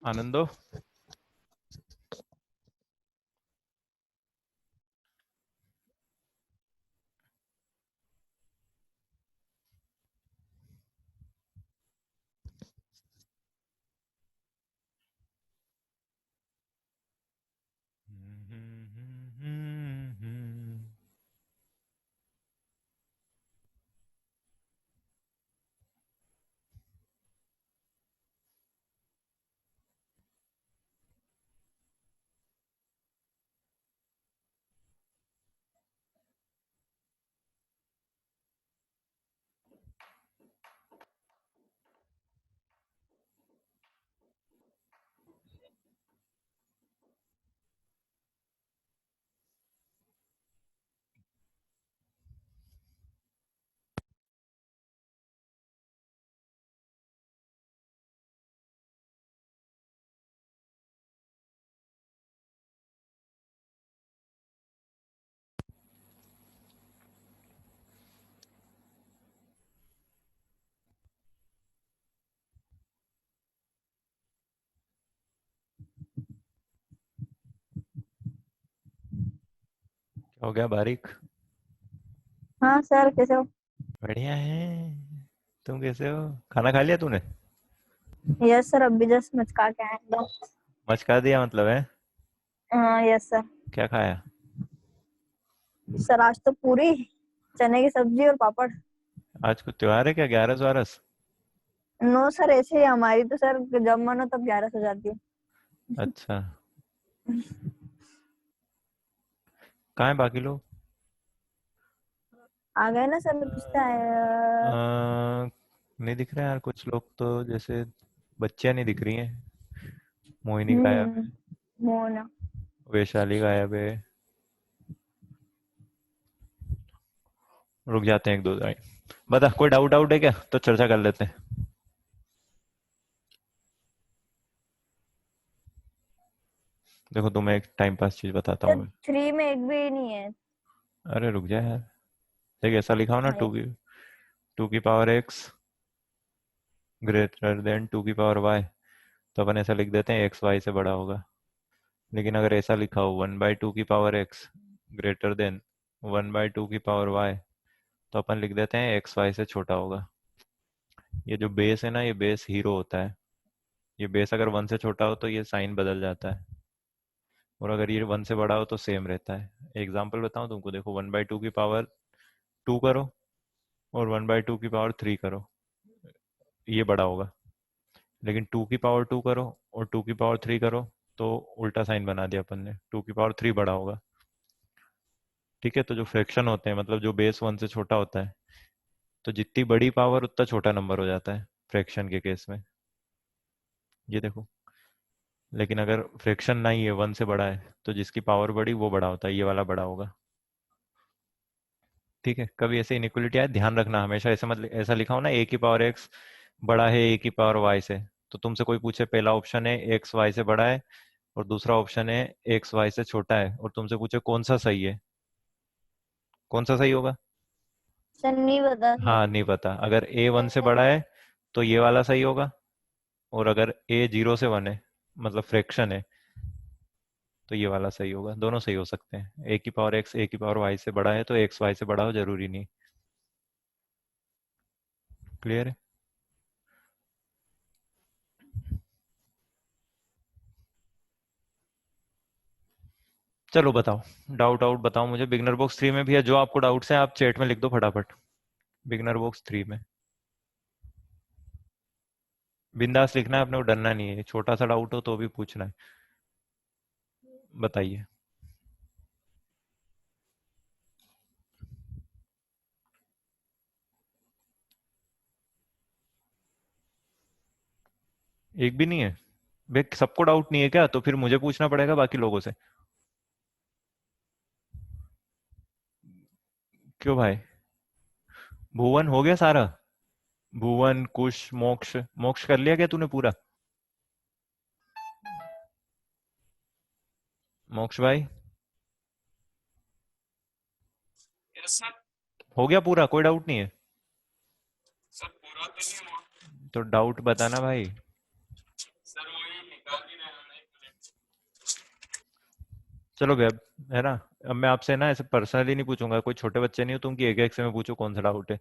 आनंदो। हो गया बारीक। हाँ सर, कैसे हो? बढ़िया है। तुम कैसे हो? खाना खा लिया तूने? यस सर, अभी जस्ट मचका के आए एकदम। मचका दिया मतलब है? हाँ यस सर। क्या खाया? सर आज तो पूरी चने की सब्जी और पापड़। आज कुछ त्योहार है क्या? 11 वारस? नो सर, ऐसे ही हमारी तो सर जब मन हो तब 11 हो जाती है। अच्छा। कहाँ है बाकी लोग? आ गए ना सर, पूछते अ, आए। नहीं दिख रहे यार कुछ लोग तो, जैसे बच्चियां नहीं दिख रही हैं। मोहिनी गायब हम्म। है। मोना। वैशाली गायब है। रुक जाते हैं एक दो टाइम। बता, कोई डाउट आउट है क्या? तो चर्चा कर लेते हैं। देखो तुम्हें एक टाइम पास चीज बताता हूँ सर मैं। 3 में एक भी नहीं है। अरे रुक जा यार। देख ऐसा लिखा हो ना, हाँ yes। टू की power x greater than two की पावर वाई, तो अपन ऐसा लिख देते हैं एक्स वाई से बड़ा होगा। लेकिन अगर ऐसा लिखा हो 1/2 की पावर एक्स ग्रेटर देन 1/2 की पावर वाई, तो अपन लिख देते हैं एक्स वाई से छोटा होगा। ये जो बेस है ना, ये बेस हीरो होता है। ये बेस अगर 1 से छोटा हो तो ये साइन बदल जाता है, और अगर ये 1 से बड़ा हो तो सेम रहता है। एग्जाम्पल बताऊं तुमको, देखो 1/2 की पावर 2 करो और 1/2 की पावर 3 करो, ये बड़ा होगा। लेकिन 2 की पावर 2 करो और 2 की पावर 3 करो, तो उल्टा साइन बना दिया अपन ने, 2 की पावर 3 बड़ा होगा। ठीक है, तो जो फ्रैक्शन होते हैं, मतलब जो बेस 1 से छोटा होता है, तो जितनी बड़ी पावर उतना छोटा नंबर हो जाता है फ्रैक्शन के केस में। ये देखो। लेकिन अगर फ्रैक्शन नहीं है, 1 से बड़ा है, तो जिसकी पावर बड़ी वो बड़ा होता है, ये वाला बड़ा होगा। ठीक है, कभी ऐसे इनइक्वलिटी आए ध्यान रखना, हमेशा ऐसा मत ऐसा लिखा हो ना ए की पावर एक्स बड़ा है ए की पावर वाई से, तो तुमसे कोई पूछे पहला ऑप्शन है एक्स वाई से बड़ा है और दूसरा ऑप्शन है एक्स वाई से छोटा है, और तुमसे पूछे कौन सा सही है, कौन सा सही होगा? सर नहीं बता सर। हाँ नहीं पता। अगर ए 1 से बड़ा है तो ये वाला सही होगा, और अगर ए 0 से 1 है, मतलब फ्रैक्शन है, तो ये वाला सही होगा। दोनों सही हो सकते हैं, ए की पावर एक्स ए की पावर वाई से बड़ा है तो एक्स वाई से बड़ा हो जरूरी नहीं। क्लियर है? चलो बताओ, डाउट आउट बताओ मुझे। बिगनर बॉक्स 3 में भी है, जो आपको डाउट्स हैं आप चैट में लिख दो फटाफट। बिगनर बॉक्स 3 में बिंदास लिखना है, अपने को डरना नहीं है, छोटा सा डाउट हो तो भी पूछना है। बताइए। एक भी नहीं है? भाई सबको डाउट नहीं है क्या? तो फिर मुझे पूछना पड़ेगा बाकी लोगों से। क्यों भाई? भुवन हो गया सारा? भुवन कुश मोक्ष, मोक्ष कर लिया क्या तूने पूरा? मोक्ष भाई यस सर। हो गया पूरा? कोई डाउट नहीं है? सर तो डाउट बताना भाई। चलो भैया, है ना। अब मैं आपसे ना ऐसे पर्सनली नहीं पूछूंगा, कोई छोटे बच्चे नहीं हो तुम कि एक एक से मैं पूछूं कौन सा डाउट है।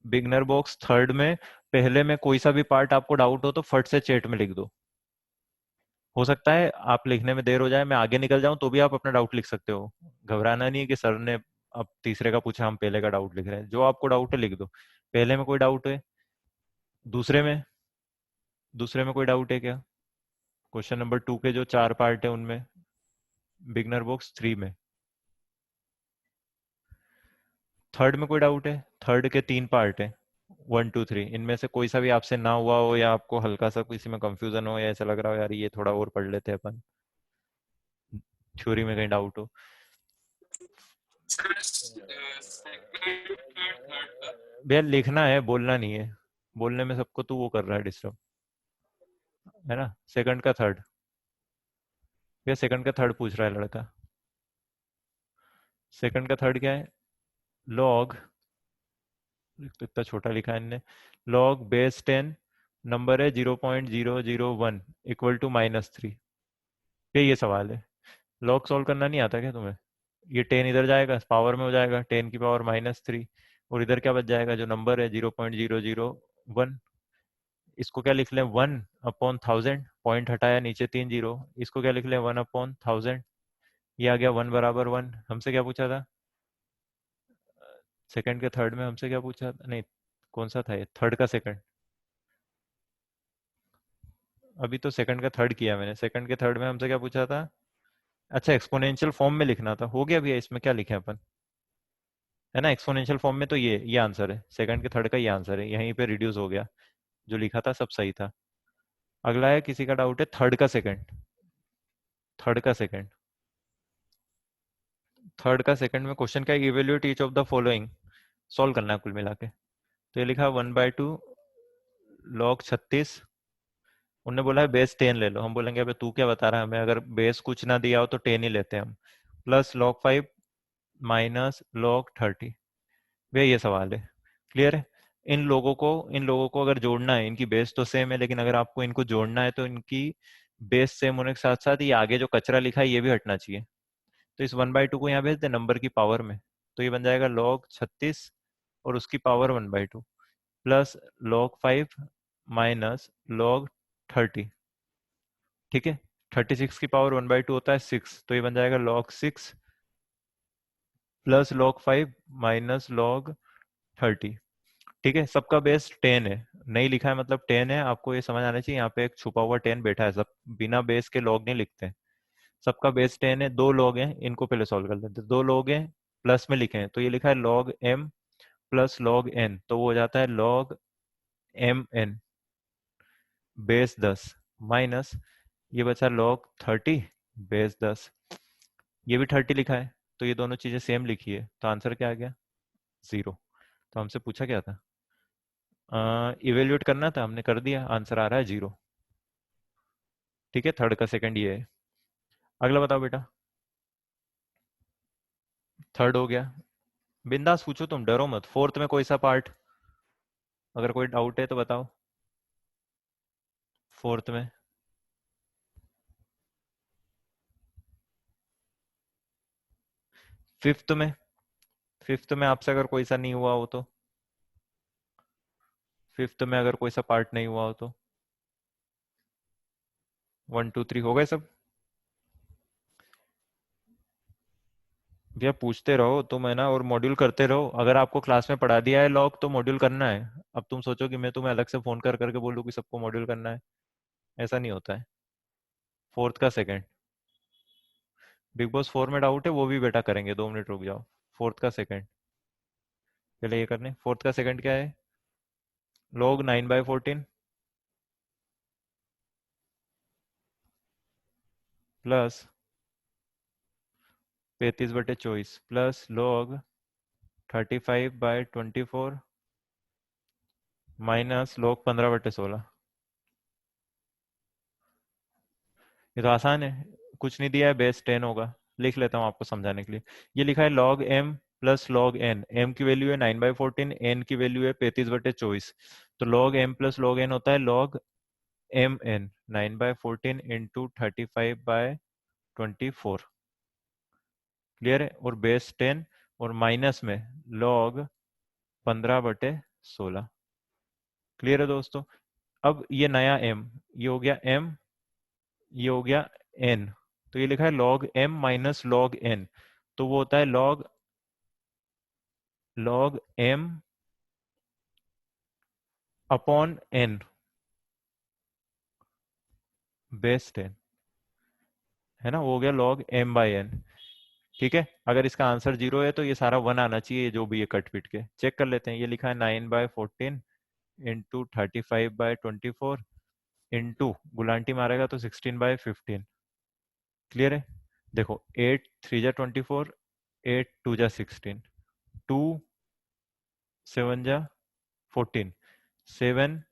बिगनर बॉक्स थर्ड में पहले में कोई सा भी पार्ट आपको डाउट हो तो फट से चैट में लिख दो। हो सकता है आप लिखने में देर हो जाए, मैं आगे निकल जाऊं तो भी आप अपना डाउट लिख सकते हो। घबराना नहीं है कि सर ने अब तीसरे का पूछा हम पहले का डाउट लिख रहे हैं। जो आपको डाउट है लिख दो। पहले में कोई डाउट है? दूसरे में? दूसरे में कोई डाउट है क्या? क्वेश्चन नंबर 2 के जो 4 पार्ट है उनमें, बिगनर बॉक्स 3 में। थर्ड में कोई डाउट है? थर्ड के 3 पार्ट है, 1 2 3, इनमें से कोई सा भी आपसे ना हुआ हो या आपको हल्का सा किसी में कंफ्यूजन हो या ऐसा लग रहा हो यार ये थोड़ा और पढ़ लेते हैं अपन, थ्योरी में कहीं डाउट हो। भैया लिखना है, बोलना नहीं है। बोलने में सबको तो वो कर रहा है डिस्टर्ब, है ना। सेकंड का थर्ड, भैया सेकंड का थर्ड पूछ रहा है लड़का। सेकंड का थर्ड क्या है? लॉग, तो इतना छोटा लिखा है इनने। लॉग बेस 10, नंबर है 0.001 इक्वल टू -3। ये सवाल है। लॉग सॉल्व करना नहीं आता क्या तुम्हें? ये 10 इधर जाएगा पावर में हो जाएगा 10 की पावर -3, और इधर क्या बच जाएगा जो नंबर है 0.001। इसको क्या लिख लें, 1/1000, पॉइंट हटाया नीचे 3 जीरो। इसको क्या लिख लें, 1/1000। ये आ गया 1 = 1। हमसे क्या पूछा था? सेकंड के थर्ड में हमसे क्या पूछा था? नहीं, कौन सा था ये, थर्ड का सेकंड। अभी तो सेकंड का थर्ड किया मैंने। सेकंड के थर्ड में हमसे क्या पूछा था? अच्छा, एक्सपोनेंशियल फॉर्म में लिखना था। हो गया भैया, इसमें क्या लिखे अपन, है ना। एक्सपोनेंशियल फॉर्म में तो ये आंसर है, सेकंड के थर्ड का ये आंसर है, यहीं पे रिड्यूस हो गया। जो लिखा था सब सही था। अगला है, किसी का डाउट है थर्ड का सेकंड। थर्ड का सेकंड, थर्ड का सेकंड में क्वेश्चन क्या है, evaluate each of the following. Solve करना है कुल मिला के। तो ये लिखा 1/2 log 36। उनने बोला है बेस 10 ले लो। हम बोलेंगे अबे तू क्या बता रहा है हमें, अगर बेस कुछ ना दिया हो तो 10 ही लेते हैं हम। +log 5 -log 30। वे ये सवाल है। क्लियर है। इन लोगों को अगर जोड़ना है, इनकी बेस तो सेम है, लेकिन अगर आपको इनको जोड़ना है तो इनकी बेस सेम होने के साथ साथ ये आगे जो कचरा लिखा है ये भी हटना चाहिए। तो इस 1/2 को यहाँ भेज दे नंबर की पावर में। तो ये बन जाएगा log 36 और उसकी पावर 1/2 +log 5 -log 30। ठीक है। 36 की पावर 1/2 होता है 6, तो ये बन जाएगा log 6 +log 5 -log 30। ठीक है। सबका बेस 10 है। नहीं लिखा है मतलब 10 है। आपको ये समझ आना चाहिए यहाँ पे एक छुपा हुआ 10 बैठा है। सब बिना बेस के लॉग नहीं लिखते। सबका बेस 10 है। दो लॉग हैं, इनको पहले सॉल्व कर लेते हैं। दो लॉग हैं, प्लस में लिखे हैं तो ये लिखा है log m +log n, तो वो हो जाता है log mn बेस 10 माइनस ये बचा log 30 बेस 10। ये भी 30 लिखा है, तो ये दोनों चीजें सेम लिखी है, तो आंसर क्या आ गया, 0। तो हमसे पूछा क्या था, इवेल्यूएट करना था, हमने कर दिया, आंसर आ रहा है 0। ठीक है। थर्ड का सेकंड ये है। अगला बताओ बेटा। थर्ड हो गया। बिंदास पूछो, तुम डरो मत। फोर्थ में कोई सा पार्ट, अगर कोई डाउट है तो बताओ। फोर्थ में, फिफ्थ में, फिफ्थ में आपसे अगर कोई सा नहीं हुआ हो तो, फिफ्थ में अगर कोई सा पार्ट नहीं हुआ हो तो, 1 2 3 हो गए सब। भैया पूछते रहो तुम, है ना, और मॉड्यूल करते रहो। अगर आपको क्लास में पढ़ा दिया है लॉग तो मॉड्यूल करना है। अब तुम सोचो कि मैं तुम्हें अलग से फोन कर करके बोलूँ कि सबको मॉड्यूल करना है, ऐसा नहीं होता है। फोर्थ का सेकंड, बिग बॉस 4 में डाउट है वो भी बेटा करेंगे, 2 मिनट रुक जाओ। फोर्थ का सेकंड पहले ये करने। फोर्थ का सेकंड क्या है, log 9/14 plus 35/24 plus log 35/24 minus log 15/16। ये तो आसान है, कुछ नहीं दिया है, बेस 10 होगा। लिख लेता हूँ आपको समझाने के लिए। ये लिखा है log m plus log n, m की वैल्यू है 9/14, एन की वैल्यू है 35/24, तो log m plus log n होता है log m n, 9/14 into 35/24। Clear है? और बेस 10 और माइनस में लॉग 15/16। क्लियर है दोस्तों? अब ये नया m, ये हो गया m, ये हो गया n, तो ये लिखा है log m minus log n, तो वो होता है log m upon n base 10, है ना? वो हो गया log m बाई n। ठीक है, अगर इसका आंसर 0 है तो ये सारा 1 आना चाहिए, जो भी ये कट पिट के चेक कर लेते हैं। ये लिखा है 9/14 इंटू 35/24 इंटू गुलांटी मारेगा तो 16/15। क्लियर है? देखो 8 3 जा 24, 8 2 जा 16, 2 7 जा 14, 7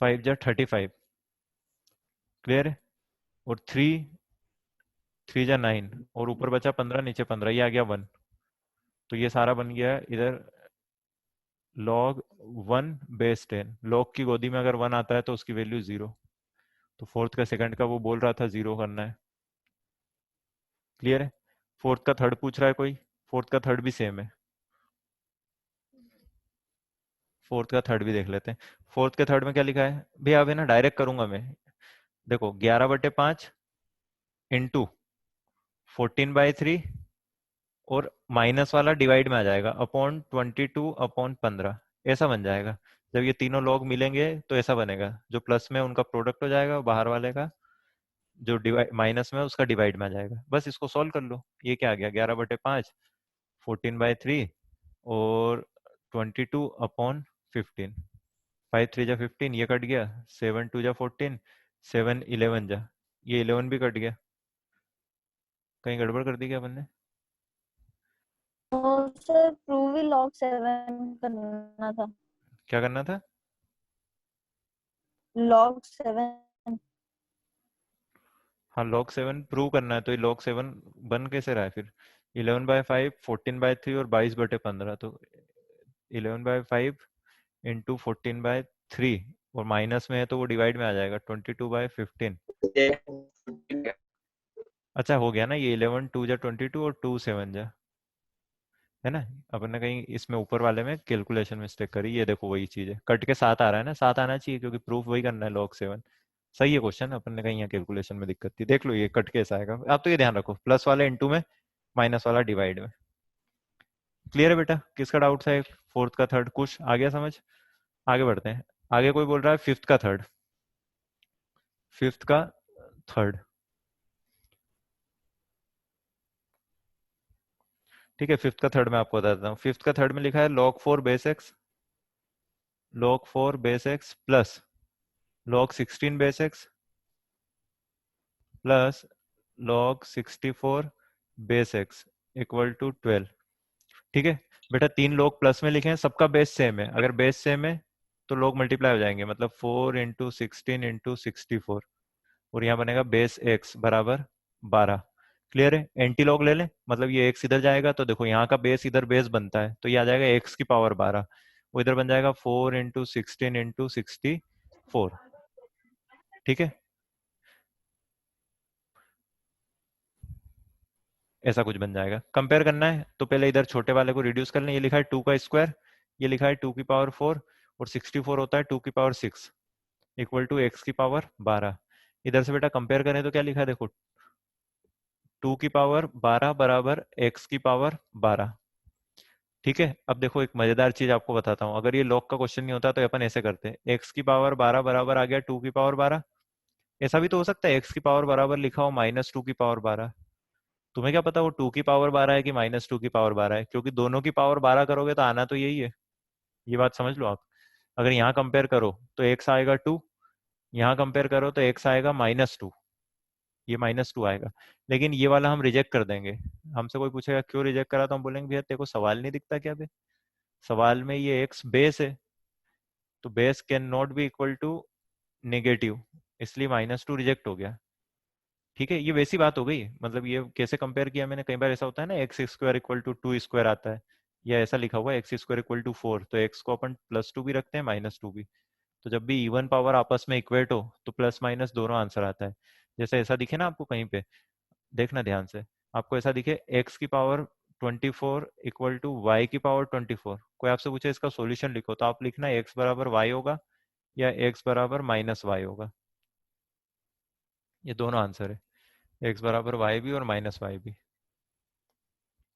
5 जा 35। क्लियर है? और 3 3 जा 9, और ऊपर बचा 15, नीचे 15, ये आ गया 1। तो ये सारा बन गया इधर log 1/10। log की गोदी में अगर 1 आता है तो उसकी वैल्यू 0, तो फोर्थ का सेकंड का वो बोल रहा था 0 करना है। क्लियर है? फोर्थ का थर्ड पूछ रहा है कोई? फोर्थ का थर्ड भी सेम है, फोर्थ का थर्ड भी देख लेते हैं। फोर्थ के थर्ड में क्या लिखा है भैया? अभी ना डायरेक्ट करूंगा मैं। देखो 11/5 इंटू 14/3, और माइनस वाला डिवाइड में आ जाएगा अपॉन 22/15, ऐसा बन जाएगा। जब ये तीनों लॉग मिलेंगे तो ऐसा बनेगा, जो प्लस में उनका प्रोडक्ट हो जाएगा, बाहर वाले का जो डिवाइड माइनस में उसका डिवाइड में आ जाएगा। बस इसको सॉल्व कर लो। ये क्या आ गया? 11/5, 14/3 और 22/15। 5 3 जा 15, ये कट गया। 7 2 जा 14, 7 11 जा, ये 11 भी कट गया। कहीं गड़बड़ कर दी क्या अपन ने? और सर प्रूव ही log 7 करना था। क्या करना था? log 7। हाँ, log 7 प्रूव करना है, तो ये log 7 बन कैसे रहा है फिर? 11/5, 14/3 और 22/15, तो 11/5 इंटू 14/3, और माइनस में है तो वो डिवाइड में आ जाएगा 22/15। अच्छा हो गया ना? ये 11 2 जा 22 और 2 7 जा, है ना? अपन ने कहीं इसमें ऊपर वाले में कैलकुलेशन मिस्टेक करी। ये देखो वही चीज है, कट के 7 आ रहा है ना, 7 आना चाहिए क्योंकि प्रूफ वही करना है log 7। सही है क्वेश्चन, अपन ने कहीं यहाँ कैलकुलेशन में दिक्कत थी। देख लो ये कट के ऐसा आएगा। आप तो ये ध्यान रखो, प्लस वाले इंटू में, माइनस वाला डिवाइड में। क्लियर है बेटा? किसका डाउट था? फोर्थ का थर्ड कुछ आ गया समझ? आगे बढ़ते हैं। आगे कोई बोल रहा है फिफ्थ का थर्ड। फिफ्थ का थर्ड, ठीक है। फिफ्थ का थर्ड मैं आपको बता देता हूँ। फिफ्थ का थर्ड में लिखा है log 4 base x, log 4 base x plus log 16 base x plus log 64 base x equal to 12। ठीक है बेटा, तीन लोग प्लस में लिखे हैं, सबका बेस सेम है। अगर बेस सेम है तो लोग मल्टीप्लाई हो जाएंगे, मतलब 4 × 16 × 64, और यहाँ बनेगा बेस एक्स बराबर 12। क्लियर है? एंटी लॉग ले लें, मतलब ये एक्स इधर जाएगा तो देखो यहाँ का बेस इधर बेस बनता है, तो ये आ जाएगा x⁻12। वो इधर बन जाएगा 4 × 16 × 64। ठीक है, ऐसा कुछ बन जाएगा। कंपेयर करना है तो पहले इधर छोटे वाले को रिड्यूस कर लें। ये लिखा है 2 का स्क्वायर, ये लिखा है 2 की पावर 4, और 64 होता है 2 की पावर 6 इक्वल टू x⁻12। इधर से बेटा कंपेयर करें तो क्या लिखा है? देखो 2 की पावर 12 बराबर x⁻12। ठीक है, अब देखो एक मजेदार चीज आपको बताता हूँ। अगर ये लॉग का क्वेश्चन नहीं होता तो अपन ऐसे करते, x⁻12 बराबर आ गया 2 की पावर 12। ऐसा भी तो हो सकता है x⁻12 बराबर लिखा हो -2 की पावर 12। तुम्हें क्या पता वो 2 की पावर 12 है कि -2 की पावर 12 है? क्योंकि दोनों की पावर 12 करोगे तो आना तो यही है। ये बात समझ लो आप। अगर यहाँ कंपेयर करो तो x आएगा 2, यहाँ कंपेयर करो तो x आएगा -2, ये -2 आएगा। लेकिन ये वाला हम रिजेक्ट कर देंगे। हमसे कोई पूछेगा क्यों रिजेक्ट करा, तो हम बोलेंगे भैया तेरे को सवाल नहीं दिखता क्या बे? सवाल में ये x बेस है, तो base can not be equal to negative, इसलिए -2 रिजेक्ट हो गया। ठीक है, ये वैसी बात हो गई, मतलब ये कैसे कंपेयर किया मैंने, कई बार ऐसा होता है ना, x square equal to 2 square आता है, या ऐसा लिखा हुआ है एक्स स्क्वायर इक्वल टू 4, तो एक्स को अपन +2 भी रखते हैं, -2 भी। तो जब भी इवन पावर आपस में इक्वेट हो तो प्लस माइनस दोनों आंसर आता है। जैसे ऐसा दिखे ना आपको कहीं पे, देखना ध्यान से, आपको ऐसा दिखे एक्स की पावर 24 इक्वल टू वाई की पावर 24, कोई आपसे पूछे इसका सॉल्यूशन लिखो, तो आप लिखना एक्स बराबर वाई होगा या एक्स बराबर -वाई होगा। ये दोनों आंसर है, एक्स बराबर वाई भी और -वाई भी।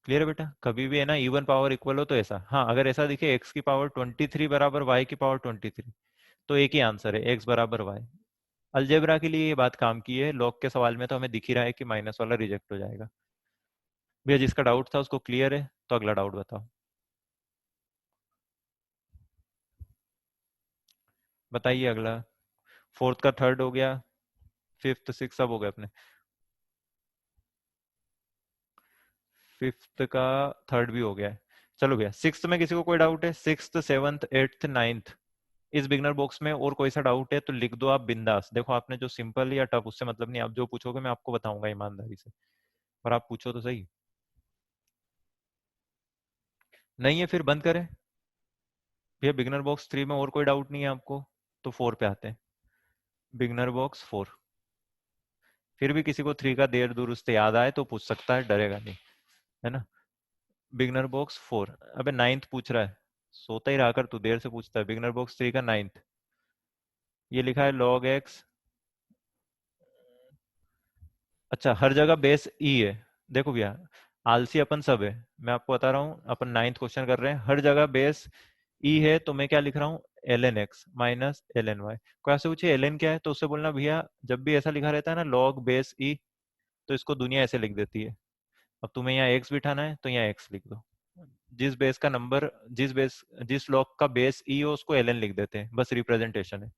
क्लियर है बेटा, कभी भी है ना इवन पावर इक्वल हो तो ऐसा, हाँ अगर ऐसा दिखे एक्स की पावर 23 बराबर वाई की पावर 23, तो एक ही आंसर है, एक्स बराबर वाई। अलजेब्रा के लिए ये बात काम की है, लॉग के सवाल में तो हमें दिख ही रहा है कि माइनस वाला रिजेक्ट हो जाएगा। भैया जिसका डाउट था उसको क्लियर है, तो अगला डाउट बताओ। बताइए अगला। फोर्थ का थर्ड हो गया, फिफ्थ सिक्स सब हो गए अपने। फिफ्थ का थर्ड भी हो गया है। चलो भैया सिक्स्थ में किसी को कोई डाउट है, सिक्स्थ सेवंथ एट्थ नाइन्थ, इस बिगनर बॉक्स में और कोई सा डाउट है तो लिख दो आप बिंदास। देखो आपने जो सिंपल या टफ उससे मतलब नहीं, आप जो पूछोगे मैं आपको बताऊंगा ईमानदारी से, पर आप पूछो तो सही। नहीं है फिर बंद करें। भैया बिगनर बॉक्स 3 में और कोई डाउट नहीं है आपको, तो 4 पे आते हैं। बिगनर बॉक्स 4, फिर भी किसी को 3 का देर दुरुस्त याद आए तो पूछ सकता है, डरेगा नहीं, है ना। बिगनर बॉक्स 4, अबे नाइन्थ पूछ रहा है, सोता ही रहा कर तू, देर से पूछता है। बिगनर बॉक्स 3 का नाइन्थ, ये लिखा है log x। अच्छा हर जगह बेस ई है। देखो भैया आलसी अपन सब है, मैं आपको बता रहा हूँ, अपन नाइन्थ क्वेश्चन कर रहे हैं, हर जगह बेस ई है, तो मैं क्या लिख रहा हूँ, ln x minus ln y। कोई आपसे पूछे ln क्या है, तो उससे बोलना भैया जब भी ऐसा लिखा रहता है ना log बेस ई, तो इसको दुनिया ऐसे लिख देती है। अब तुम्हें यहाँ x बिठाना है तो यहाँ x लिख दो, जिस बेस का नंबर, जिस log का बेस ई हो उसको ln लिख देते हैं, बस रिप्रेजेंटेशन है।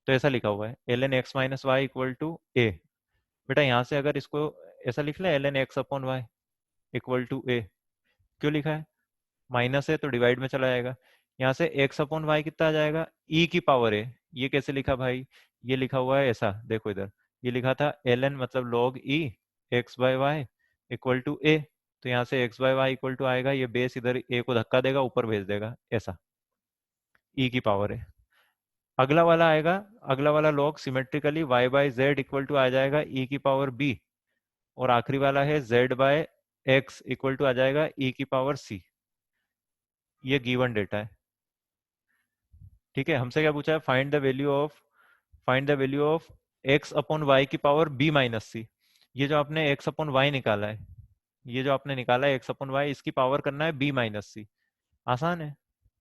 तो ऐसा लिखा हुआ है ln x minus y equal to a. बेटा यहाँ से अगर इसको ऐसा लिख ले ln x upon y equal to a, क्यों लिखा है, माइनस है तो डिवाइड में चला जाएगा, यहाँ से x अपॉन वाई कितना आ जाएगा, e की पावर है। ये कैसे लिखा भाई, ये लिखा हुआ है ऐसा, देखो इधर, ये लिखा था ln मतलब log e x by y equal to a, तो यहाँ से x by y equal to आएगा, ये बेस इधर a को धक्का देगा ऊपर भेज देगा, ऐसा e की पावर है। अगला वाला आएगा, अगला वाला log symmetrically y by z equal to आ जाएगा e की पावर b, और आखिरी वाला है z by x equal to आ जाएगा e की पावर c। ये गिवन डेटा है, ठीक है। हमसे क्या पूछा है, find the value of x upon y की पावर b माइनस सी। ये जो आपने एक्स अपॉन वाई निकाला है, ये जो आपने निकाला है एक्स अपॉन वाई, इसकी पावर करना है b माइनस सी। आसान है,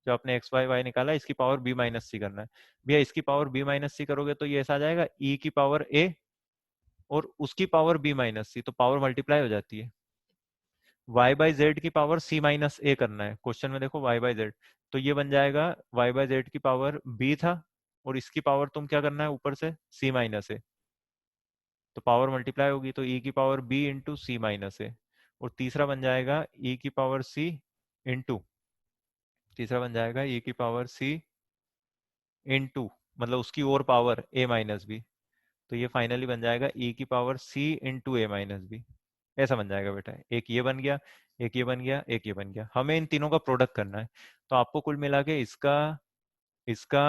जो आपने एक्स वाई वाई निकाला है इसकी पावर b माइनस सी करना है। भैया इसकी पावर b माइनस सी करोगे तो ये ऐसा आ जाएगा e की पावर a, और उसकी पावर b माइनस सी, तो पावर मल्टीप्लाई हो जाती है। y बाई जेड की पावर c माइनस ए करना है, क्वेश्चन में देखो y बाई जेड, तो ये बन जाएगा y बाई जेड की पावर b था, और इसकी पावर तुम क्या करना है ऊपर से c माइनस ए, तो पावर मल्टीप्लाई होगी, तो e की पावर b इंटू सी माइनस ए, और तीसरा बन जाएगा e की पावर c इंटू, तीसरा बन जाएगा e की पावर c इंटू, मतलब उसकी और पावर a माइनस बी, तो ये फाइनली बन जाएगा e की पावर c इंटू ए माइनस बी। ऐसा बन जाएगा बेटा, एक ये बन गया, एक ये बन गया, एक ये बन गया, हमें इन तीनों का प्रोडक्ट करना है। तो आपको कुल मिला के इसका, इसका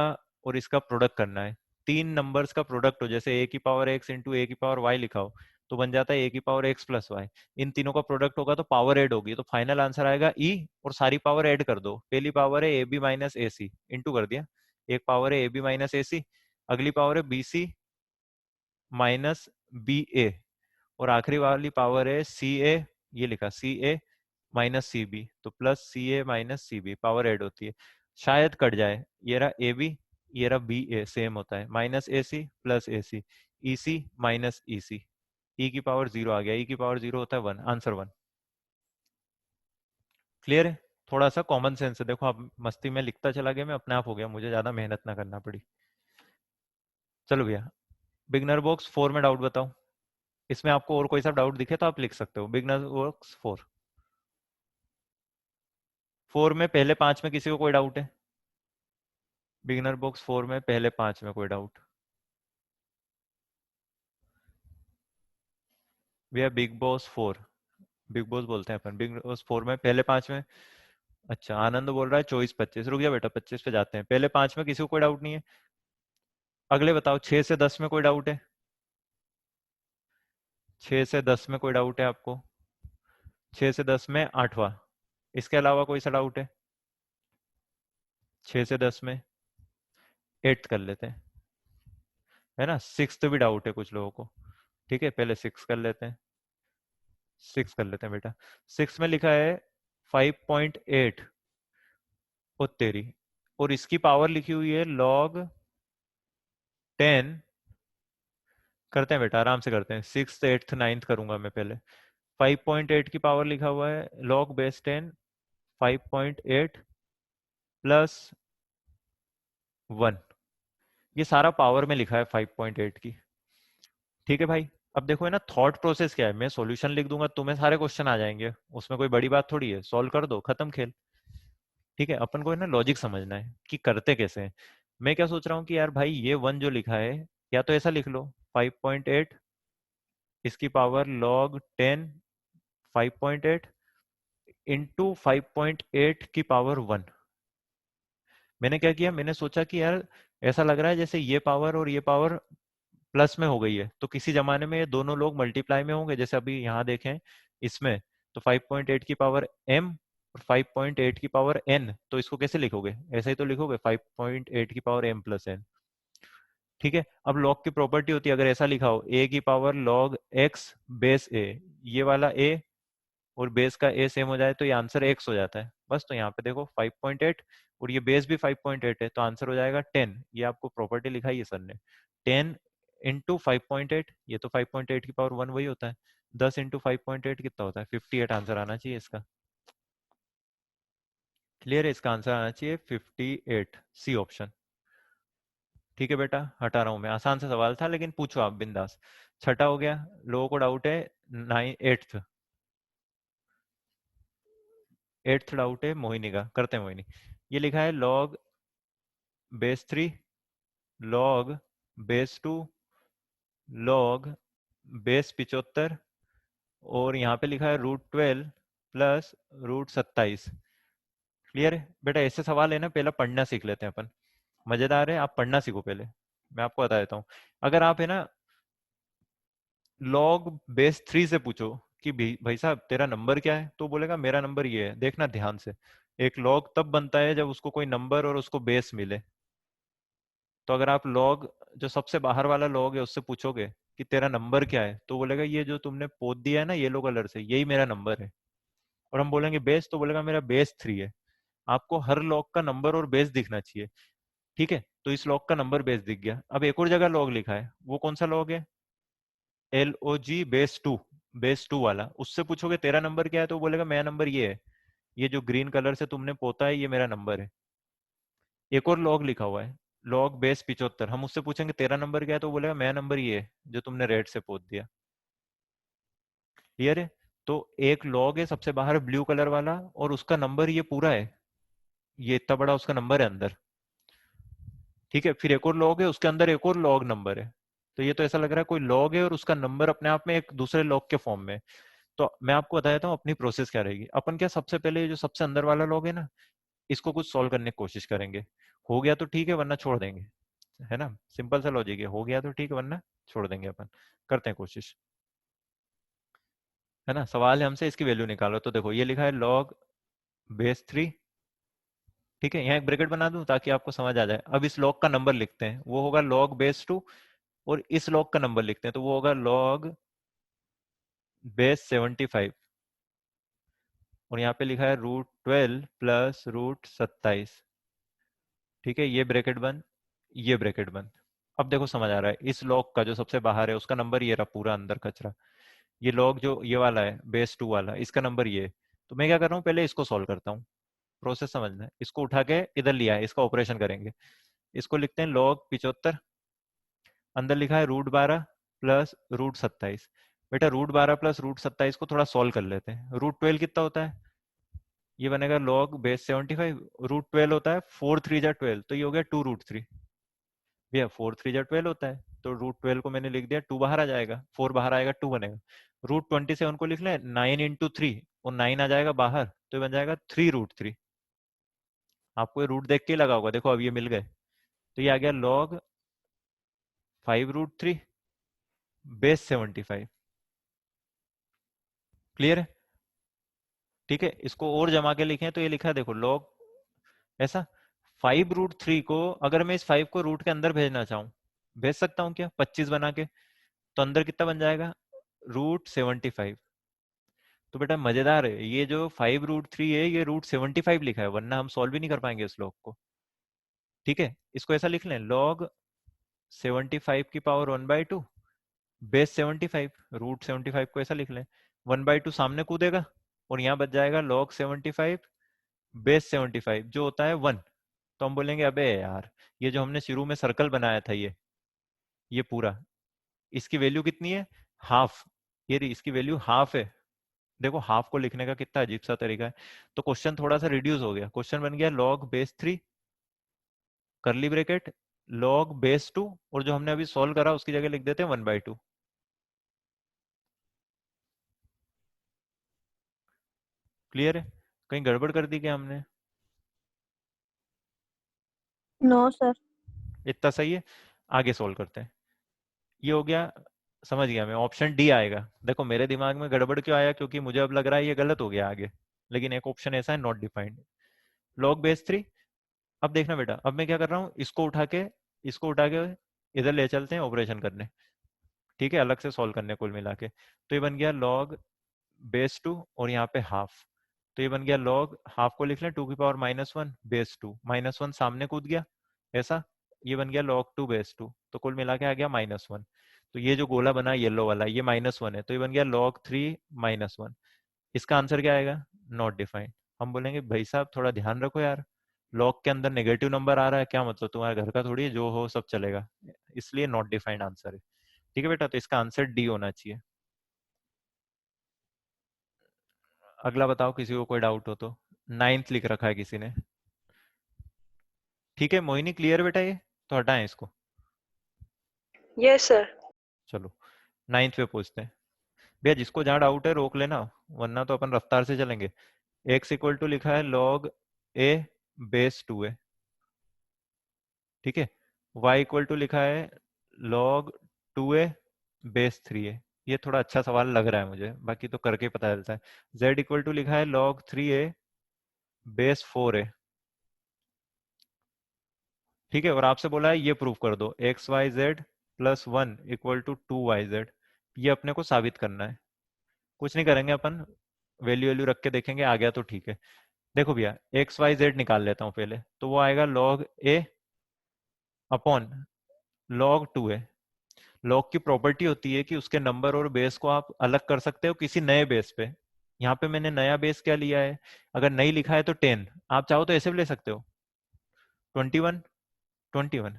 और इसका प्रोडक्ट करना है। तीन नंबर्स का प्रोडक्ट हो, जैसे ए की पावर एक्स इंटू ए की पावर वाई लिखा हो, तो बन जाता है ए की पावर एक्स प्लस वाई। इन तीनों का प्रोडक्ट होगा तो पावर ऐड होगी, तो फाइनल आंसर आएगा ई, और सारी पावर ऐड कर दो, पहली पावर है a b minus a c, into कर दिया, एक पावर है ए बी माइनस ए सी, अगली पावर है b c minus b a, और आखिरी वाली पावर है सी ए, ये लिखा c a minus c b, तो plus c a minus c b, power add होती है, शायद कट जाए, ये रहा ए बी, ये रहा बी ए, सेम होता है, minus a C plus A C, E C minus ई सी, ई की पावर जीरो आ गया, ई की पावर जीरो होता है वन, आंसर वन। क्लियर है, थोड़ा सा कॉमन सेंस है, देखो आप मस्ती में लिखता चला गया मैं, अपने आप हो गया, मुझे ज्यादा मेहनत ना करना पड़ी। चलो भैया बिगनर बॉक्स 4 में डाउट बताओ, इसमें आपको और कोई सा डाउट दिखे तो आप लिख सकते हो, बिगनर बॉक्स 4, 4 में पहले 5 में किसी को कोई डाउट है, बिगिनर बॉक्स 4 में पहले 5 में कोई doubt. We are big boss 4, big boss बोलते हैं अपन, बिग बॉस 4 में पहले 5 में। अच्छा, आनंद बोल रहा है 24 25, रुक जा बेटा, 25 पे जाते हैं। पहले 5 में किसी को कोई डाउट नहीं है? अगले बताओ, 6 से 10 में कोई डाउट है? 6 से 10 में कोई डाउट है आपको? 6 से 10 में आठवां, इसके अलावा कोई सा डाउट है? 6 से 10 में एट्थ कर लेते हैं, है ना? सिक्स्थ भी डाउट है कुछ लोगों को। ठीक है, पहले सिक्स कर लेते हैं, सिक्स कर लेते हैं बेटा। सिक्स में लिखा है 5.8, ओ तेरी, और इसकी पावर लिखी हुई है log 10। करते हैं बेटा, आराम से करते हैं, सिक्स एट्थ नाइन्थ करूंगा मैं पहले। 5.8 की पावर लिखा हुआ है log base 10, 5.8 +1। ये सारा पावर में लिखा है 5.8 की। ठीक है भाई, अब देखो है ना, थॉट प्रोसेस क्या है, मैं सॉल्यूशन लिख दूंगा, तुम्हें सारे क्वेश्चन आ जाएंगे, उसमें कोई बड़ी बात थोड़ी है, सॉल्व कर दो, खत्म खेल। ठीक है, अपन को है ना लॉजिक समझना है कि करते कैसे हैं। मैं क्या सोच रहा हूँ कि यार भाई, ये वन जो लिखा है, या तो ऐसा लिख लो 5.8, इसकी पावर log 10, 5.8 इंटू 5.8 की पावर 1। मैंने क्या किया, मैंने सोचा कि यार ऐसा लग रहा है जैसे ये पावर और ये पावर प्लस में हो गई है, तो किसी जमाने में ये दोनों लोग मल्टीप्लाई में होंगे, जैसे अभी यहाँ देखें इसमें, तो 5.8 की पावर m और 5.8 की पावर n, तो इसको कैसे लिखोगे? ऐसे ही तो लिखोगे, 5.8 की पावर m+n। ठीक है, अब लॉग की प्रॉपर्टी होती है, अगर ऐसा लिखा हो a की power log x base a, ये वाला a और बेस का ए सेम हो जाए तो ये आंसर एक्स हो जाता है बस। तो यहाँ पे देखो 5.8, और ये बेस भी 5.8 है, तो आंसर हो जाएगा 10। ये आपको प्रॉपर्टी लिखाई है सर ने, 10 × 5.8, ये तो 5.8 की पावर 1 वही होता है, 10 × 5.8 कितना होता है? 58 आंसर आना चाहिए इसका। क्लियर है, इसका आंसर आना चाहिए 58, सी ऑप्शन। ठीक है बेटा, हटा रहा हूँ मैं, आसान सा सवाल था, लेकिन पूछो आप बिंदास। छठा हो गया, लोगों को डाउट है नाइन एट्थ, एट्थ डाउट है मोहिनी का, करते हैं मोहिनी। ये लिखा है log base 3, log base 2, log base 75, और यहाँ पे लिखा है √12 +√27। क्लियर है बेटा? ऐसे सवाल है ना, पहले पढ़ना सीख लेते हैं अपन, मजेदार है, आप पढ़ना सीखो पहले। मैं आपको बता देता हूँ, अगर आप है ना log base 3 से पूछो कि भाई साहब तेरा नंबर क्या है, तो बोलेगा मेरा नंबर ये है। देखना ध्यान से, एक लॉग तब बनता है जब उसको कोई नंबर और उसको बेस मिले। तो अगर आप लॉग, जो सबसे बाहर वाला लॉग है, उससे पूछोगे कि तेरा नंबर क्या है, तो बोलेगा ये जो तुमने पोत दिया है ना येलो कलर से, यही मेरा नंबर है। और हम बोलेंगे बेस, तो बोलेगा मेरा बेस 3 है। आपको हर लॉग का नंबर और बेस दिखना चाहिए। ठीक है, तो इस लॉग का नंबर बेस दिख गया। अब एक और जगह लॉग लिखा है, वो कौन सा लॉग है? LOG base 2, base 2 वाला। उससे पूछोगे तेरा नंबर क्या है, तो बोलेगा मेरा नंबर ये है, ये जो ग्रीन कलर से तुमने पोता है, ये मेरा नंबर है। एक और लॉग लिखा हुआ है, log base 75, हम उससे पूछेंगे तेरा नंबर क्या है, तो बोलेगा मेरा नंबर ये है जो तुमने रेड से पोत दिया। क्लियर है? तो एक लॉग है सबसे बाहर ब्लू कलर वाला, और उसका नंबर ये पूरा है, ये इतना बड़ा उसका नंबर है अंदर। ठीक है, फिर एक और लॉग है, उसके अंदर एक और लॉग नंबर है। तो ये तो ऐसा लग रहा है कोई लॉग है और उसका नंबर अपने आप में एक दूसरे लॉग के फॉर्म में। तो मैं आपको बता देता हूँ अपनी प्रोसेस क्या रहेगी। अपन क्या, सबसे पहले ये जो सबसे अंदर वाला लॉग है ना, इसको कुछ सॉल्व करने की कोशिश करेंगे। हो गया तो ठीक है, वरना छोड़ देंगे। है ना, सिंपल सा लॉजिक है, हो गया तो ठीक है, वरना छोड़ देंगे अपन। करते हैं कोशिश। है ना, सवाल है हमसे इसकी वैल्यू निकालो, तो देखो ये लिखा है log base 3। ठीक है, यहाँ एक ब्रैकेट बना दूं ताकि आपको समझ आ जाए। अब इस लॉग का नंबर लिखते हैं, वो होगा log base 2, और इस लॉग का नंबर लिखते हैं, तो वो होगा log base 75, और यहाँ पे लिखा है √12 +√27। ठीक है, ये ब्रैकेट बंद, ये ब्रैकेट बंद। अब देखो समझ आ रहा है, इस लॉग का जो सबसे बाहर है उसका नंबर ये रहा पूरा अंदर कचरा। ये लॉग जो ये वाला है base 2 वाला, इसका नंबर ये है। तो मैं क्या कर रहा हूँ, पहले इसको सॉल्व करता हूँ। प्रोसेस समझना है, इसको उठा के इधर लिया है, इसका ऑपरेशन करेंगे। इसको लिखते हैं log 75, अंदर लिखा है √12 +√27। बेटा √12 +√27 को थोड़ा सॉल्व कर लेते हैं। √12 कितना होता है? ये बनेगा log base 75, √12 होता है 4 3 जा 12, तो ये हो गया 2√3। भैया 4 3 जा 12 होता है, तो √12 को मैंने लिख दिया, 2 बाहर आ जाएगा, 4 बाहर आएगा, 2 बनेगा। √27 को लिख लें, 9 × 3, और 9 आ जाएगा बाहर, तो ये बन जाएगा 3√3। आपको ये रूट देख के ही लगा होगा, देखो अब ये मिल गए। तो ये आ गया log 5√3 बेस 75। क्लियर है? ठीक है, इसको और जमा के लिखें तो ये लिखा है देखो, लॉग ऐसा 5√3 को, अगर मैं इस 5 को रूट के अंदर भेजना चाहूँ, भेज सकता हूँ क्या 25 बना के? तो अंदर कितना बन जाएगा, √75। तो बेटा मजेदार है, ये जो 5√3 है ये √75 लिखा है, वरना हम सॉल्व ही नहीं कर पाएंगे इस लॉग को। ठीक है, इसको ऐसा लिख लें, log 75 की पावर 1/2 बेस 75, √75 को ऐसा लिख लें, 1/2 सामने कूदेगा, और यहाँ बच जाएगा log 75 बेस 75 जो होता है 1। तो हम बोलेंगे अबे यार, ये जो हमने शुरू में सर्कल बनाया था, ये पूरा, इसकी वैल्यू कितनी है, हाफ। ये रही, इसकी वैल्यू हाफ है। देखो हाफ को लिखने का कितना अजीब सा तरीका है। तो क्वेश्चन थोड़ा सा रिड्यूस हो गया, क्वेश्चन बन गया log बेस 3 करली ब्रेकेट log बेस 2, और जो हमने अभी सॉल्व करा उसकी जगह लिख देते हैं 1/2। क्लियर है? कहीं गड़बड़ कर दी क्या हमने? No sir. इतना सही है, आगे सॉल्व करते हैं। ये हो गया, समझ गया मैं, ऑप्शन डी आएगा। देखो मेरे दिमाग में गड़बड़ क्यों आया, क्योंकि मुझे अब लग रहा है ये गलत हो गया आगे, लेकिन एक ऑप्शन ऐसा है नॉट डिफाइंड, log बेस 3। अब देखना बेटा, अब मैं क्या कर रहा हूँ, इसको उठा के इधर ले चलते हैं ऑपरेशन करने। ठीक है, अलग से सॉल्व करने कुल मिला के। तो ये बन गया log बेस 2, और यहाँ पे हाफ। तो ये बन गया log, हाफ को लिख लें 2 की पावर -1 बेस 2, -1 सामने कूद गया ऐसा, ये बन गया log 2 बेस 2, तो कुल मिला के आ गया -1। तो ये जो गोला बना येलो वाला, ये -1 है, तो ये बन गया log 3 - 1। इसका आंसर क्या आएगा, नॉट डिफाइंड। हम बोलेंगे भाई साहब थोड़ा ध्यान रखो यार, लॉग के अंदर नेगेटिव नंबर आ रहा है, क्या मतलब तुम्हारे घर का थोड़ी है, जो हो सब चलेगा, इसलिए नॉट डिफाइंड आंसर है। ठीक है बेटा, तो इसका आंसर डी होना चाहिए। अगला बताओ, किसी को कोई डाउट हो तो। 9th लिख रखा है किसी ने। ठीक है मोहिनी, क्लियर बेटा ये? तो हटाएं इसको। Yes sir. चलो 9th पे पूछते हैं। भैया जिसको जहाँ डाउट है रोक लेना, वरना तो अपन रफ्तार से चलेंगे। एक्स इक्वल टू लिखा है log a बेस 2 है, ठीक है। y इक्वल टू लिखा है log 2a बेस 3 है। ये थोड़ा अच्छा सवाल लग रहा है मुझे, बाकी तो करके पता चलता है। z इक्वल टू लिखा है log 3a बेस 4 है, ठीक है। और आपसे बोला है ये प्रूफ कर दो, x y z plus 1 equal to 2 YZ। ये अपने को साबित करना है। कुछ नहीं करेंगे अपन, वैल्यू वैल्यू रख के देखेंगे, आ गया तो ठीक है। देखो भैया एक्स वाई जेड निकाल लेता हूँ पहले, तो वो आएगा log a upon log 2a। Log की प्रॉपर्टी होती है कि उसके नंबर और बेस को आप अलग कर सकते हो किसी नए बेस पे। यहाँ पे मैंने नया बेस क्या लिया है, अगर नहीं लिखा है तो 10, आप चाहो तो ऐसे भी ले सकते हो 21। 21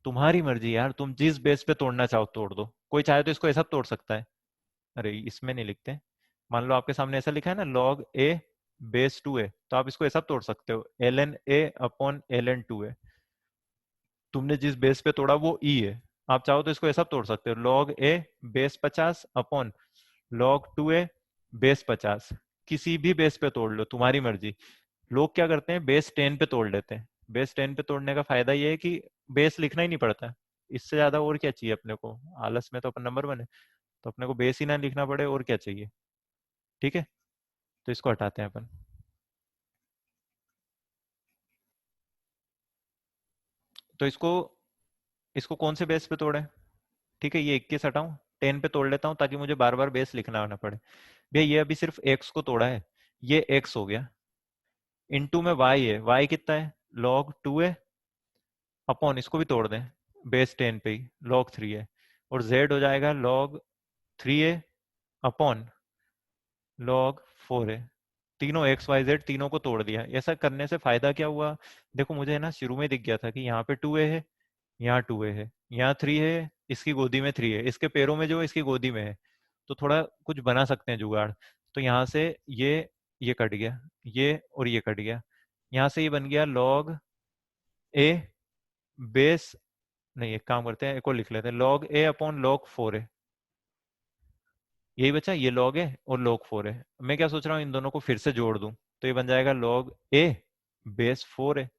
तुम्हारी मर्जी यार, तुम जिस बेस पे तोड़ना चाहो तोड़ दो, कोई चाहे तो इसको ऐसा तोड़ सकता है। अरे इसमें नहीं लिखते, मान लो आपके सामने ऐसा लिखा है ना log a बेस 2 है, तो आप इसको ऐसा तोड़ सकते हो ln a अपॉन ln 2 है। तुमने जिस बेस पे तोड़ा वो ई है, आप चाहो तो इसको ऐसा तोड़ सकते हो log a base 50 upon log 2a base 50। किसी भी बेस पे तोड़ लो, तुम्हारी मर्जी। लोग क्या करते हैं, बेस 10 पे तोड़ लेते हैं। बेस 10 पे तोड़ने का फायदा ये है कि बेस लिखना ही नहीं पड़ता। इससे ज्यादा और क्या चाहिए अपने को, आलस में तो अपन नंबर बने, तो अपने को बेस ही ना लिखना पड़े, और क्या चाहिए। ठीक है, तो इसको हटाते हैं अपन। तो इसको इसको कौन से बेस पे तोड़े, ठीक है, ये 21 हटाऊं, 10 पे तोड़ लेता हूं ताकि मुझे बार बार बेस लिखना ना पड़े। भैया ये अभी सिर्फ एक्स को तोड़ा है, ये एक्स हो गया, इनटू में वाई है, वाई कितना है log 2a अपॉन, इसको भी तोड़ दें बेस 10 पे ही, log 3 है। और z हो जाएगा log 3a अपॉन log 4 है। तीनों एक्स वाई जेड तीनों को तोड़ दिया। ऐसा करने से फायदा क्या हुआ, देखो मुझे है ना शुरू में दिख गया था कि यहाँ पे 2a है, यहाँ 2a है, यहाँ 3 है, इसकी गोदी में 3 है, इसके पैरों में जो है इसकी गोदी में है, तो थोड़ा कुछ बना सकते हैं जुगाड़। तो यहाँ से ये कट गया, ये और ये कट गया, यहाँ से ये बन गया log a बेस नहीं, एक काम करते हैं, एक और लिख लेते हैं, log a upon log 4a। यही बचा, ये log है और log 4 है। मैं क्या सोच रहा हूँ, इन दोनों को फिर से जोड़ दूं, तो ये बन जाएगा log a बेस 4 है।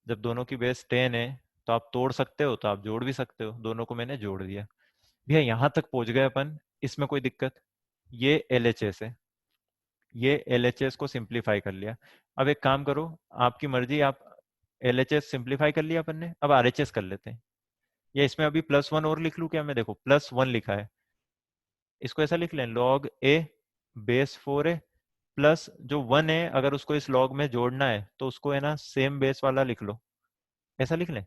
जब दोनों की बेस 10 है तो आप तोड़ सकते हो तो आप जोड़ भी सकते हो, दोनों को मैंने जोड़ दिया। भैया यहाँ तक पहुंच गए अपन, इसमें कोई दिक्कत? ये LHS है, ये LHS को सिंप्लीफाई कर लिया। अब एक काम करो, आपकी मर्जी, आप LHS सिंप्लीफाई कर लिया अपन ने, अब RHS कर लेते हैं। या इसमें अभी +1 और लिख लूँ क्या मैं? देखो +1 लिखा है, इसको ऐसा लिख लें, log a बेस 4 है प्लस जो 1 है, अगर उसको इस log में जोड़ना है तो उसको है ना सेम बेस वाला लिख लो, ऐसा लिख लें।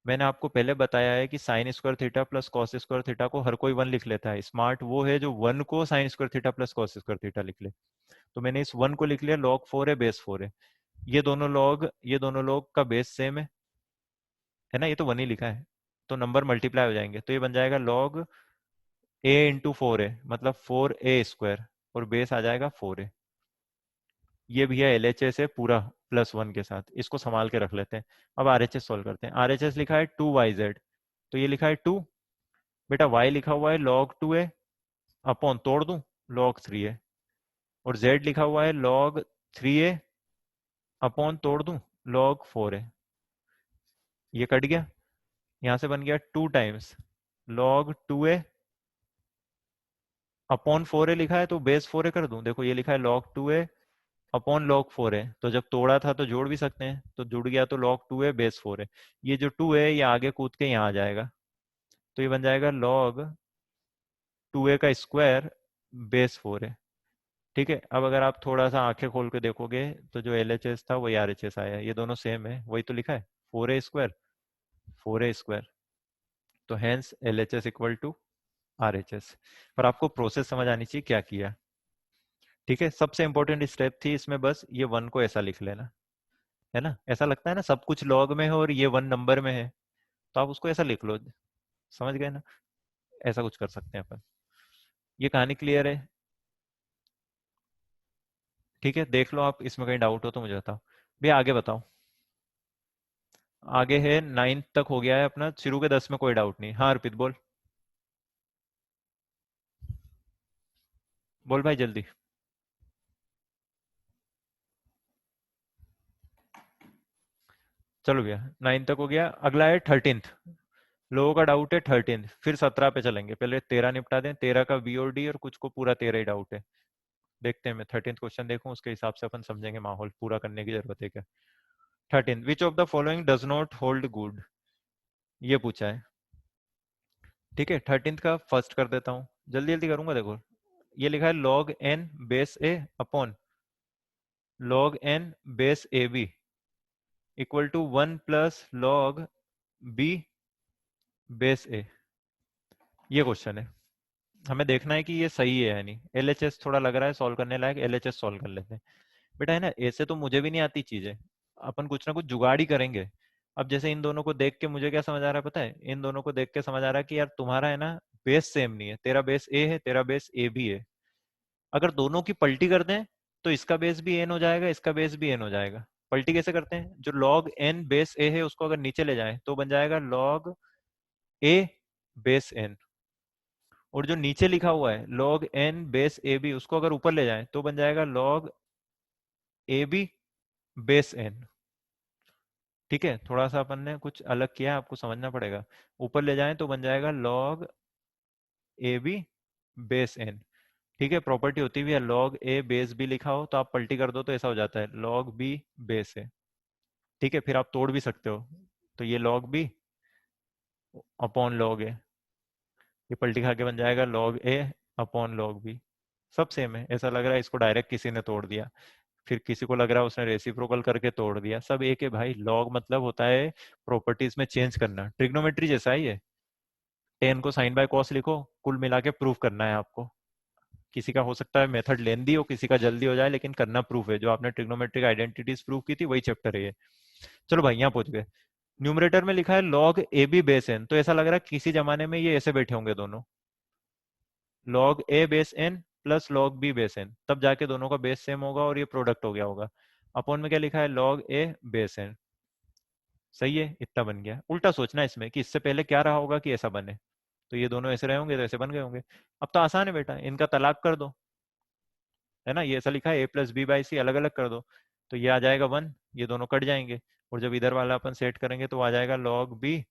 मैंने आपको पहले बताया है कि sine square theta plus cos square theta को हर कोई 1 लिख लेता है, स्मार्ट वो है जो 1 को sine square theta plus cos square theta लिख ले। तो मैंने इस 1 को लिख लिया, log 4 है बेस 4 है। ये दोनों log का बेस सेम है ना, ये तो 1 ही लिखा है, तो नंबर मल्टीप्लाई हो जाएंगे, तो ये बन जाएगा log a इंटू 4 है, मतलब 4a स्क्वायर, और बेस आ जाएगा 4 है। ये भैया LHS है पूरा +1 के साथ, इसको संभाल के रख लेते हैं। अब RHS सॉल्व करते हैं। RHS लिखा है 2yz, तो ये लिखा है 2, बेटा y लिखा हुआ है log 2a अपॉन, तोड़ दूं, log 3a, और z लिखा हुआ है log 3a अपॉन, तोड़ दूं, log 4a। ये कट गया, यहां से बन गया 2 times log 2a upon 4a लिखा है, तो बेस 4a कर दूं, देखो ये लिखा है log 2a upon log 4a, तो जब तोड़ा था तो जोड़ भी सकते हैं, तो जुड़ गया, तो log 2a बेस 4a। ये जो 2 है ये आगे कूद के यहाँ आ जाएगा, तो ये बन जाएगा log 2a का स्क्वायर बेस 4 है। ठीक है, अब अगर आप थोड़ा सा आंखें खोल के देखोगे तो जो LHS था वही RHS आया, ये दोनों सेम है, वही तो लिखा है, 4a स्क्वायर 4a स्क्वायर, तो hence LHS equal to RHS। पर आपको प्रोसेस समझ आनी चाहिए क्या किया। ठीक है, सबसे इंपॉर्टेंट स्टेप थी इसमें बस ये 1 को ऐसा लिख लेना, है ना। ऐसा लगता है ना सब कुछ लॉग में है और ये 1 नंबर में है, तो आप उसको ऐसा लिख लो, समझ गए ना। ऐसा कुछ कर सकते हैं अपन। ये कहानी क्लियर है? ठीक है, देख लो आप, इसमें कहीं डाउट हो तो मुझे बताओ। भैया आगे बताओ। आगे है 9th तक हो गया है अपना, शुरू के 10 में कोई डाउट नहीं। हाँ अर्पित बोल, बोल भाई जल्दी। चलो भैया 9th तक हो गया, अगला है 13th। लोगों का डाउट है 13th, फिर 17 पे चलेंगे, पहले 13 निपटा दें, 13 का बी और डी, और कुछ को पूरा 13 ही डाउट है। देखते हैं, मैं 13th क्वेश्चन देखूं, उसके हिसाब से अपन समझेंगे माहौल पूरा करने की जरूरत है क्या। 13 which of the following does not hold good, ये पूछा है। ठीक है, 13th का फर्स्ट कर देता हूँ, जल्दी जल्दी करूंगा। देखो ये लिखा है log n base a upon log n base a b equal to 1 plus log b base a। ये क्वेश्चन है, हमें देखना है कि ये सही है या नहीं। LHS थोड़ा लग रहा है सॉल्व करने लायक, LHS सॉल्व कर लेते हैं। बेटा है ना, ऐसे तो मुझे भी नहीं आती चीजें, अपन कुछ ना कुछ जुगाड़ ही करेंगे। अब जैसे इन दोनों को देख के मुझे क्या समझ आ रहा है पता है, इन दोनों को देख के समझ आ रहा है कि यार तुम्हारा है ना बेस सेम नहीं है, तेरा बेस ए है, तेरा बेस ए भी है। अगर दोनों की पलटी कर दें तो इसका बेस भी एन हो जाएगा, इसका बेस भी एन हो जाएगा। पलटी कैसे करते हैं, जो log n बेस ए है उसको अगर नीचे ले जाएं तो बन जाएगा log a बेस n, और जो नीचे लिखा हुआ है log n base a b उसको अगर ऊपर ले जाएं तो बन जाएगा log a b base n। ठीक है, थोड़ा सा अपन ने कुछ अलग किया है, आपको समझना पड़ेगा। ऊपर ले जाएं तो बन जाएगा log a b base n। ठीक है, प्रॉपर्टी होती हुई है log a बेस b लिखा हो तो आप पलटी कर दो तो ऐसा हो जाता है log b बेस है। ठीक है, फिर आप तोड़ भी सकते हो, तो ये log b upon log a, ये पलटी खा के बन जाएगा log a upon log b। सब सेम है, ऐसा लग रहा है इसको डायरेक्ट किसी ने तोड़ दिया, फिर किसी को लग रहा है उसने रेसिप्रोकल करके तोड़ दिया, सब एक है भाई। लॉग मतलब होता है प्रॉपर्टीज में चेंज करना, ट्रिग्नोमेट्री जैसा ही है। टेन को साइन बाय कॉस लिखो, कुल मिला के प्रूफ करना है आपको। किसी का हो सकता है मेथड लेंदी हो, किसी का जल्दी हो जाए, लेकिन करना प्रूफ है। जो आपने ट्रिग्नोमेट्रिक आइडेंटिटीज प्रूफ की थी वही चैप्टर है ये। चलो भाई यहाँ पहुंच गए। न्यूमरेटर में लिखा है log a b base n, तो ऐसा लग रहा है किसी जमाने में ये ऐसे बैठे होंगे दोनों, log a base n plus log b base n, तब जाके दोनों का बेस सेम होगा और ये प्रोडक्ट हो गया होगा। अपॉन में क्या लिखा है log ए बेस एन। सही है, इतना बन गया। उल्टा सोचना इसमें कि इससे पहले क्या रहा होगा कि ऐसा बने, तो ये दोनों ऐसे रहे होंगे तो ऐसे बन गए होंगे। अब तो आसान है बेटा, इनका तलाक कर दो, है ना, ये ऐसा लिखा है ए प्लस बी बाई सी, अलग अलग कर दो, तो ये आ जाएगा 1, ये दोनों कट जाएंगे, और जब इधर वाला अपन सेट करेंगे तो आ जाएगा log b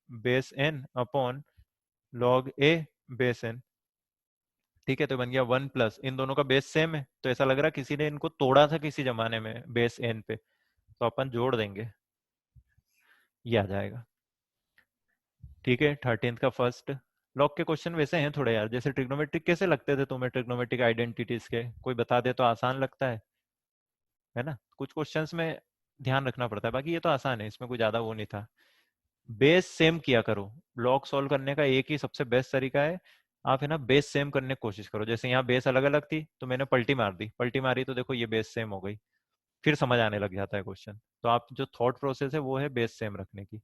base n upon log a base n. ठीक है, तो बन गया 1 प्लस, इन दोनों का बेस सेम है, तो ऐसा लग रहा है किसी ने इनको तोड़ा था किसी जमाने में बेस एन पे, तो अपन जोड़ देंगे, ये आ जाएगा। ठीक है, 13th का फर्स्ट। लॉग के क्वेश्चन वैसे हैं थोड़े यार, जैसे ट्रिग्नोमेट्रिक कैसे लगते थे तुम्हें, ट्रिग्नोमेट्रिक आइडेंटिटीज के कोई बता दे तो आसान लगता है ना, कुछ क्वेश्चंस में ध्यान रखना पड़ता है, बाकी ये तो आसान है, इसमें कोई ज्यादा वो नहीं था। बेस सेम किया करो, लॉग सॉल्व करने का एक ही सबसे बेस्ट तरीका है, आप है ना बेस सेम करने की कोशिश करो। जैसे यहाँ बेस अलग अलग थी तो मैंने पलटी मार दी, पलटी मारी तो देखो ये बेस सेम हो गई, फिर समझ आने लग जाता है क्वेश्चन। तो आप जो थॉट प्रोसेस है वो है बेस सेम रखने की।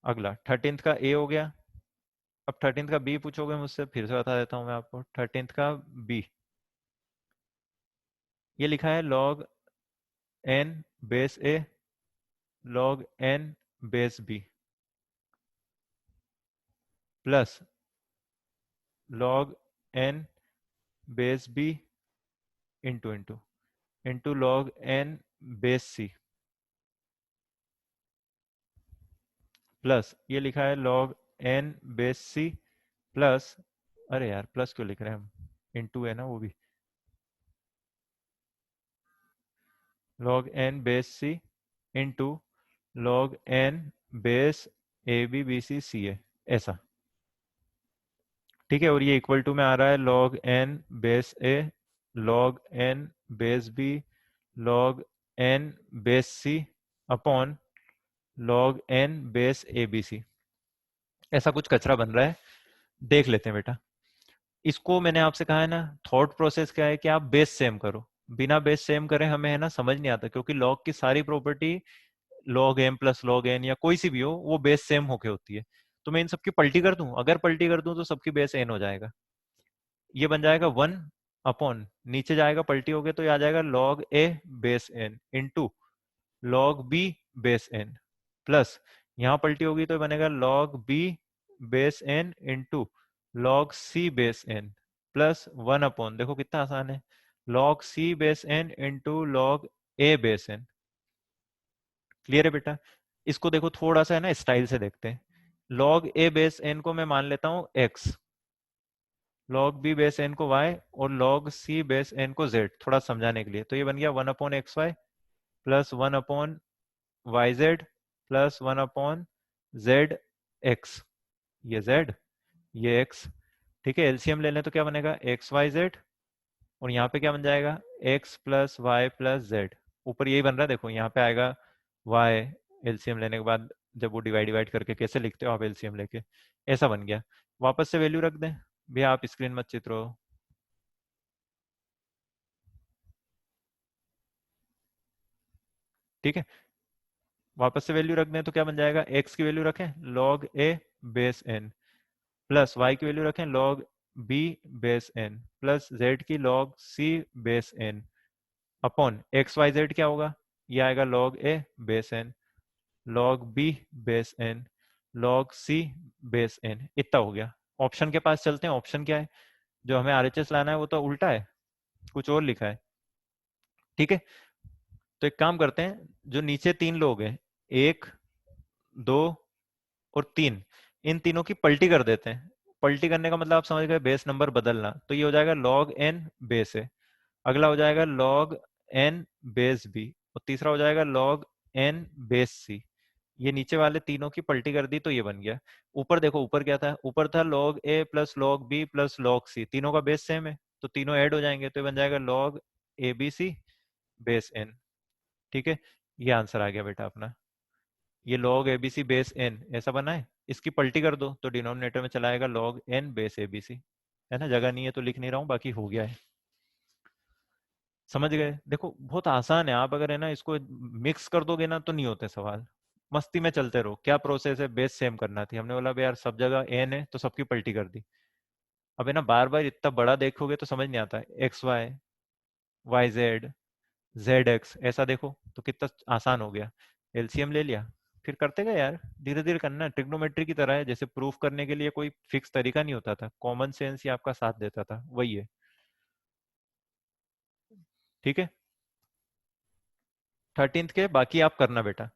अगला 13th का ए हो गया। अब 13th का बी पूछोगे मुझसे, फिर से बता देता हूँ मैं आपको। 13th का बी, ये लिखा है log n base a log n base b plus log n base b into into into log n base c plus ये लिखा है log n base c plus, अरे यार प्लस क्यों लिख रहे हैं हम, इंटू है ना वो भी, log n base c into log n base a b b c c a, ऐसा। ठीक है, और ये इक्वल टू में आ रहा है log n base a log n base b log n base c upon log n base a b c, ऐसा कुछ कचरा बन रहा है। देख लेते हैं बेटा, इसको मैंने आपसे कहा है ना, थॉट प्रोसेस क्या है कि आप बेस सेम करो, बिना बेस सेम करें हमें है ना समझ नहीं आता, क्योंकि लॉग की सारी property log m plus log n या कोई सी भी हो वो बेस सेम होके होती है। तो मैं इन सबकी पलटी कर दूं, अगर पलटी कर दूं तो सबकी बेस एन हो जाएगा, ये बन जाएगा 1 अपॉन, नीचे जाएगा पलटी हो गया तो ये आ जाएगा log a base n into log b base n plus, यहाँ पलटी होगी तो बनेगा log b base n into log c base n plus 1 upon, देखो कितना आसान है, log c base n into log a base n. Clear है बेटा? इसको देखो थोड़ा सा है ना स्टाइल से देखते हैं, log ए बेस एन को मैं मान लेता हूं x, log b base n को y और log सी बेस एन को z, थोड़ा समझाने के लिए, तो ये बन गया 1 upon x y plus 1 upon y z plus 1 upon z x, ये z ये x। ठीक है, एलसीएम ले लें तो क्या बनेगा एक्स वाई जेड, और यहाँ पे क्या बन जाएगा x plus y plus z, ऊपर यही बन रहा है देखो, यहाँ पे आएगा y, एलसीएम लेने के बाद जब वो डिवाइड डिवाइड करके कैसे लिखते हो आप एलसीएम लेके, ऐसा बन गया। वापस से वैल्यू रख दें भैया, आप स्क्रीन मत चित्रो। ठीक है, वापस से वैल्यू रख दें तो क्या बन जाएगा, x की वैल्यू रखें log a base n plus y की वैल्यू रखें log b base n plus z की log c base n upon x y z क्या होगा, ये आएगा log a base n log b base n log c base n, इतना हो गया। ऑप्शन के पास चलते हैं, ऑप्शन क्या है, जो हमें आरएचएस लाना है वो तो उल्टा है, कुछ और लिखा है। ठीक है, तो एक काम करते हैं, जो नीचे तीन लोग हैं, एक दो और तीन, इन तीनों की पलटी कर देते हैं। पलटी करने का मतलब आप समझ गए, बेस नंबर बदलना, तो ये हो जाएगा log n बेस है, अगला हो जाएगा log n बेस बी, और तीसरा हो जाएगा log n बेस सी। ये नीचे वाले तीनों की पलटी कर दी तो ये बन गया। ऊपर देखो, ऊपर क्या था, ऊपर था log a plus log b plus log c, तीनों का बेस सेम है तो तीनों ऐड हो जाएंगे, तो ये बन जाएगा log a b c base n। ठीक है, ये आंसर आ गया बेटा अपना, ये log a b c base n ऐसा बना है, इसकी पलटी कर दो तो डिनोमिनेटर में चला आएगा log n base a b c, है ना, जगह नहीं है तो लिख नहीं रहा हूँ, बाकी हो गया है। समझ गए? देखो बहुत आसान है, आप अगर है ना इसको मिक्स कर दोगे ना तो नहीं होते सवाल, मस्ती में चलते रहो। क्या प्रोसेस है, बेस सेम करना थी, हमने बोला यार सब जगह एन है तो सबकी पलटी कर दी। अब है ना बार बार इतना बड़ा देखोगे तो समझ नहीं आता, x y y z z x ऐसा देखो तो कितना आसान हो गया। एलसीएम ले लिया, फिर करते गए यार, धीरे धीरे करना। ट्रिग्नोमेट्री की तरह है, जैसे प्रूफ करने के लिए कोई फिक्स तरीका नहीं होता था, कॉमन सेंस ही आपका साथ देता था, वही है। ठीक है, 13th के बाकी आप करना बेटा।